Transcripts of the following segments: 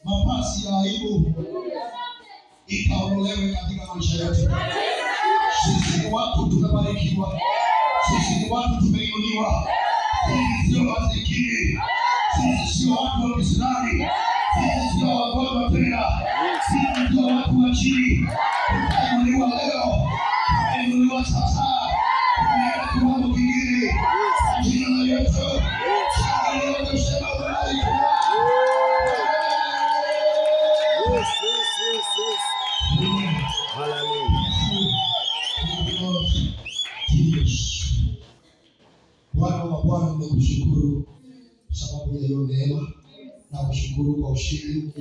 Mapasi ya aibu ikaondolewe katika maisha yetu. Sisi ni watu tumebarikiwa. Sisi ni watu tumeinuliwa. Sisi sio masikini. Sisi sio watu wa kisirani. Sisi sio wagonjwa tena. Sisi sio watu wa chini. Tumeinuliwa leo. Tumeinuliwa sasa. Tumeenda kiwango kingine. Jina la Yesu. Bwana wa Bwana, nakushukuru sababu ya hiyo neema, na kushukuru kwa ushindi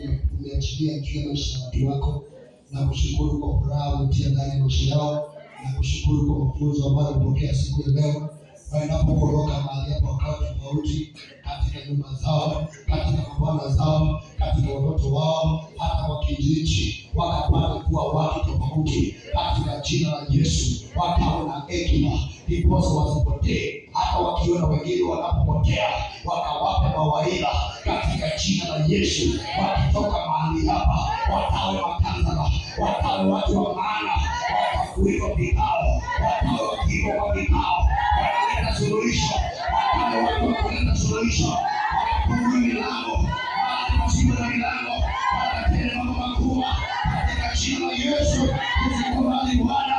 umeachilia juu ya maisha ya watu wako, na kushukuru kwa furaha umetia ndani ya maisha yao, na kushukuru kwa mafunzo ambayo umepokea siku ya leo. Wanapokoroka mahali hapo wakati tofauti katika nyumba zao, katika mabwana zao, katika watoto wao, hata wakijiji wakapata kuwa watu tofauti katika jina la Yesu. Wakawa na hekima ndiposa wasipotee, hata wakiona wengine wanapopotea wakawape mawaidha katika jina la Yesu. Wakitoka mahali hapa watawe makanzala, watawe watu wa maana, watakuwa vikao, watawe wakiwa kwa vikao, wataleta suluhisho, watawe watu wakuleta suluhisho, watafungue milango, watafungue na milango, watatenda mambo makubwa katika jina la Yesu. Tusikubali Bwana.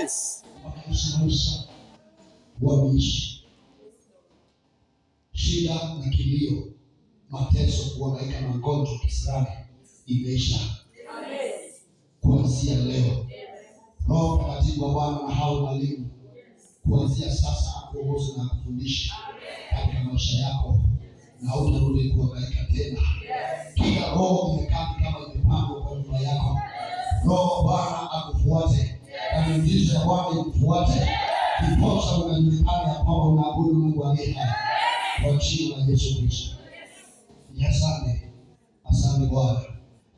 Yes. Wakaishi maisha wameishi shida na kilio, mateso, kuhangaika na magonjwa kisirani imeisha. Kuanzia leo Roho Mtakatifu wa Bwana na hao walimu kuanzia sasa akuongoze na kufundisha katika maisha yako, na hutarudi kuhangaika tena. Kila roho imekaa kama imepangwa kwa nyumba yako, Roho Bwana akufuate na miujiza ya Bwana ikufuate, ndiposa unajulikana ya kwamba unaabudu Mungu aliye hai kwa jina la Yesu Kristo. Ni asante, asante Bwana,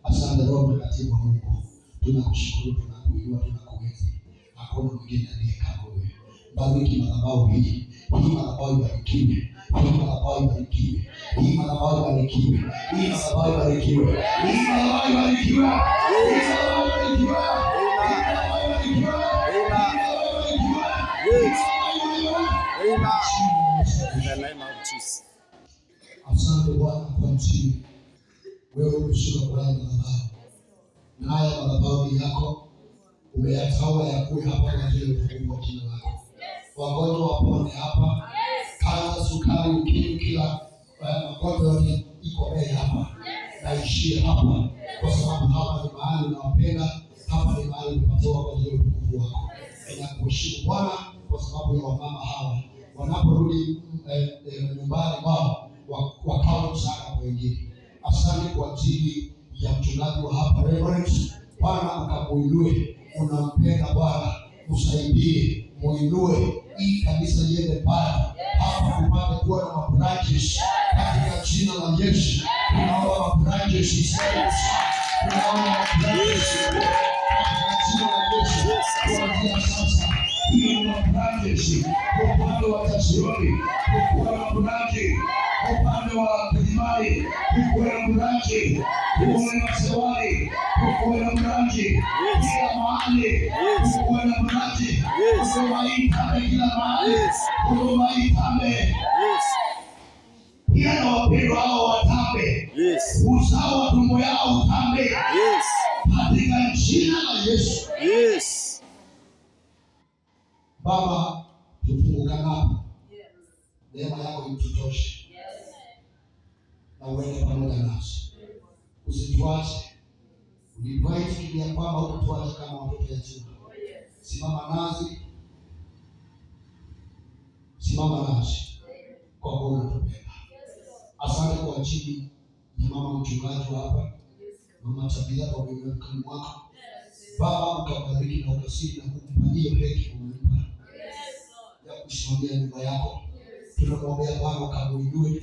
asante Roho Mtakatifu wa Mungu. Tunakushukuru, tunakuinua, tunakuenzi. Hakuna mwingine aliye kama wewe. Bariki madhabahu hii. Hii madhabahu ibarikiwe. Hii madhabahu ibarikiwe. Hii madhabahu ibarikiwe. Hii madhabahu ibarikiwe. Hii madhabahu ibarikiwe. Hii madhabahu ibarikiwe. Yes. In the name of Jesus. Asante Bwana kwa mchini. Wewe umeshuka kwa madhabahu. Na haya madhabahu yako umeyatawa yakuwe hapa kwa ajili ya utukufu wa jina lako. Wagonjwa wapone hapa. Kansa, sukari, ukimwi, kila magonjwa yote iko mbele hapa. Naishie hapa kwa sababu hapa ni mahali unawapenda. Hapa ni mahali unatoa kwa ajili ya utukufu wako. Ninakuheshimu Bwana kwa sababu ya wamama hawa wanaporudi nyumbani mwao wakawa msaada kwa wengine. Asante kwa ajili ya mchungaji wa hapa Reverend. Bwana ukamuinue, unampenda Bwana, usaidie, muinue hii kanisa liende pale hapa kupate kuwa na mabranches katika jina la Yesu. Tunaomba mabranches iseme tunaomba mabranches katika jina la Yesu. Kuanzia sasa hiyo mabranches upande wa Tasironi, upande wa Bunaji, upande wa Kujimari, upande wa Bunaji, upande wa Sewari, upande wa Bunaji, kila mahali, upande wa Bunaji, upande wa Itame, kila mahali, upande wa Itame. Pia na wapendwa hao watambe. Uzao wa tumbo yao utambe. Katika jina la Yesu. Baba, tufunganapo. Neema yako itutoshe. Na uende pamoja nasi. Usituache. Ulituahidi kile ya kwamba utatuacha kama watoto yatima. Simama nasi. Simama nasi. Kwa kuwa unatupenda. Asante kwa ajili ya mama mchungaji hapa. Mama Tabia kwa kuiweka mwako. Baba, ukabariki na ukasiri na kukupatia hekima umempa ya kusimamia nyumba yako. Tunamwombea Bwana ukamuinue.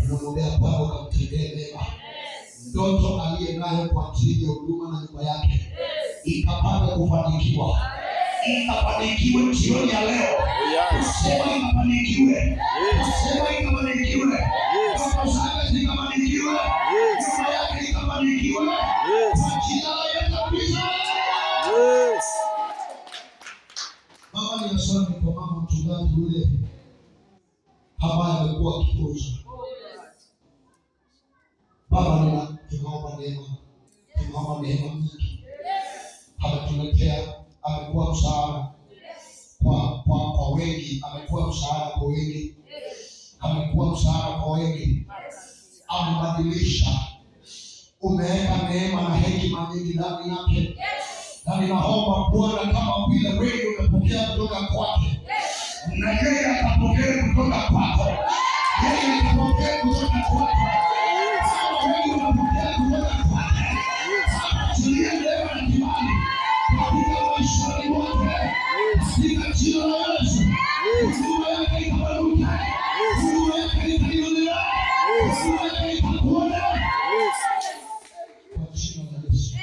Tunamwombea Bwana ukamtendee mema. Ndoto aliye nayo kwa ajili ya huduma na nyumba yake ikapata kufanikiwa. Ikafanikiwe jioni ya leo. Kusema ikafanikiwe. Sema ikabarikiwe. Ndoto zake zikabarikiwe. Nyumba yake ikabarikiwe. Kwa jina la Yesu Kristo. Baba, ni asante kwa mama mchungaji yule ambaye amekuwa akifunza. Baba, tunaomba neema nyingi. Ametuletea, amekuwa msaada kwa wengi, amekuwa msaada kwa wengi, amekuwa msaada kwa wengi, amebadilisha. Umeweka neema na hekima nyingi ndani yake, na ninaomba Bwana, kama vile wewe umepokea kutoka kwake, na yeye atapokea kutoka kwako. Yeye atapokea kutoka kwako. Kama wewe unapokea kutoka kwake, achilia neema na kibali katika maisha yake, katika jina la Yesu. Huduma yake ikapanuke, huduma yake ikainuliwe, huduma yake ikapone kwa jina la Yesu.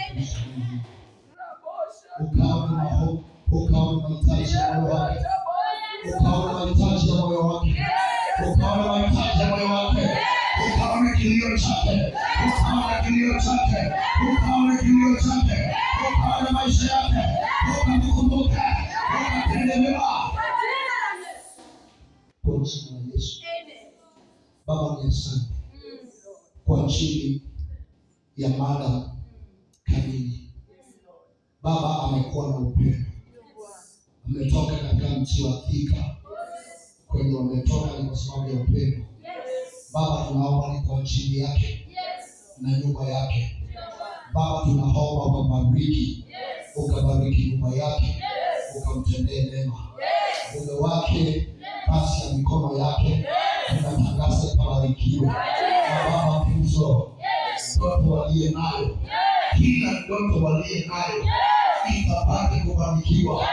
Ukaone mahitaji ya moyo wake, ukaone mahitaji ya moyo wake, ukaone mahitaji ya moyo wake, ukaone kilio chake, ukaone kilio chake, ukaone kilio chake, ukaone maisha yake, ukakumbuke, ukatende mema kwa jina la Yesu. Baba, ni asante kwa ajili ya mada kamili. Baba amekuwa na upendo, ametoka katika mji wa Thika, kwenye wametoka ni kwa sababu ya upendo. Baba, tunaomba ni kwa ajili yake na nyumba yake. Baba, tunaomba ukabariki, ukabariki nyumba yake, ukamtendee mema mume wake, basi ya mikono yake tunatangaza ikabarikiwe. Na Baba, tuzo ndoto waliye nayo, kila ndoto waliye nayo ikapate kubarikiwa.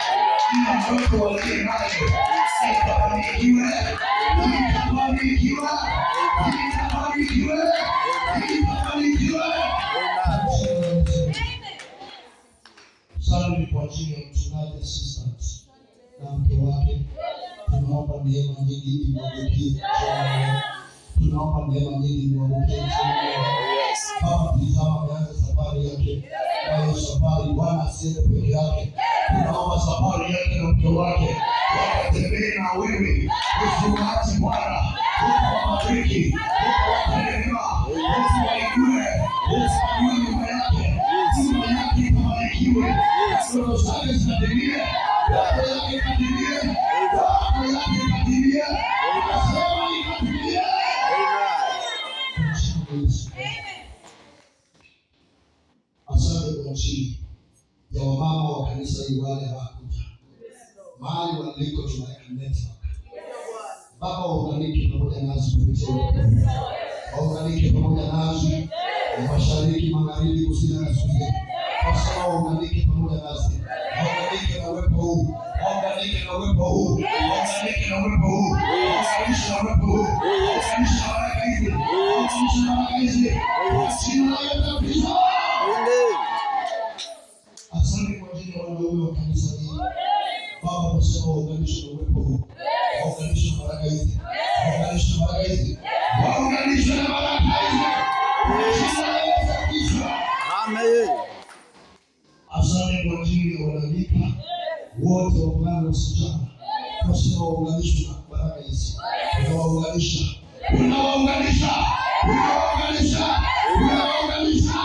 Kila ndoto waliye nayo ikabarikiwe, ikabarikiwe, ikabarikiwe, ikabarikiwe. Asante kwa ajili ya mchungaji assistant na mke wake. Tunaomba neema nyingi imwagikie. Tunaomba neema nyingi imwagikie. Baba, tazama ameanza safari yake. Na hiyo safari Bwana asiende peke yake. Tunaomba safari yake na mke wake wakatembee na wewe. Usiwaache Bwana. Ukawabariki, ukawapeleka, usiwainue, usiwainue nyumba yake. Nyumba yake ikabarikiwe. Ndoto zake zikatimie. Ndoto yake ikatimie. Ndoto yake ikatimie. Nasema ikatimie. Asante kwa ajili ya wamama wa kanisa hili wale hawakuja. Mahali waliko tunaweka network. Baba, waunganike pamoja nasi kupitia wewe. Waunganike pamoja nasi mashariki, magharibi, kusini na kaskazini. Baba, waunganike pamoja nasi. Waunganike na uwepo huu. Waunganike na uwepo huu. Waunganike na uwepo huu. Waunganisha na uwepo huu. Waunganisha na baraka hizi. Waunganisha na baraka hizi. Jina la Yesu Kristo. Asante kwa ajili ya wanaume wa kanisa hili. Baba, tunasema waunganishe na uwepo huu. Waunganishe na baraka hizi. Waunganishe na baraka hizi. Waunganishe na baraka hizi. Jina la Yesu Kristo. Amen. Asante kwa ajili ya wanalika wote wa ungano usijana. Tunasema waunganishe na baraka hizi. Tunawaunganisha. Unawaunganisha. Unawaunganisha. Unawaunganisha.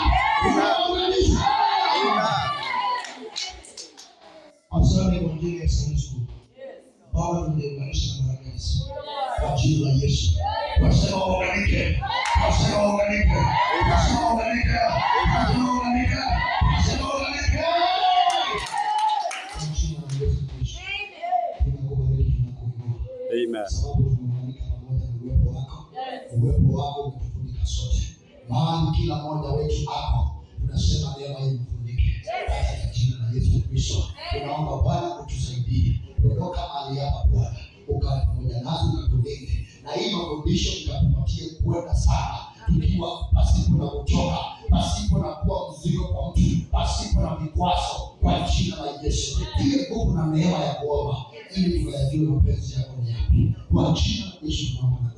Unawaunganisha. Asante kwa ajili ya Sunday School. Baba, tunaunganisha na baraka hizi. Kwa jina la Yesu. Tunasema waunganike. Tunasema waunganike. Tunasema waunganike. Tunasema waunganike. Tunasema waunganike. Kwa jina la Yesu Kristo. Tunakubariki na kuinua. Amen. Sababu tumeunganika pamoja na uwepo wako. Uwepo wako umetufunika sote. Mahali kila mmoja wetu hapo, tunasema neema imfunike. Katika jina la Yesu Kristo. Tunaomba Bwana utusaidie. Kutoka mahali hapa Bwana, ukae pamoja nasi ukatulinde. Na hii mafundisho ikatupatie kwenda sana, tukiwa pasipo na kuchoka, pasipo na kuwa mzigo kwa mtu, pasipo na vikwazo, kwa jina la Yesu. Ile nguvu na neema ya kuomba ili tuyajue mapenzi yako ni yapi. Kwa jina la Yesu tunaomba.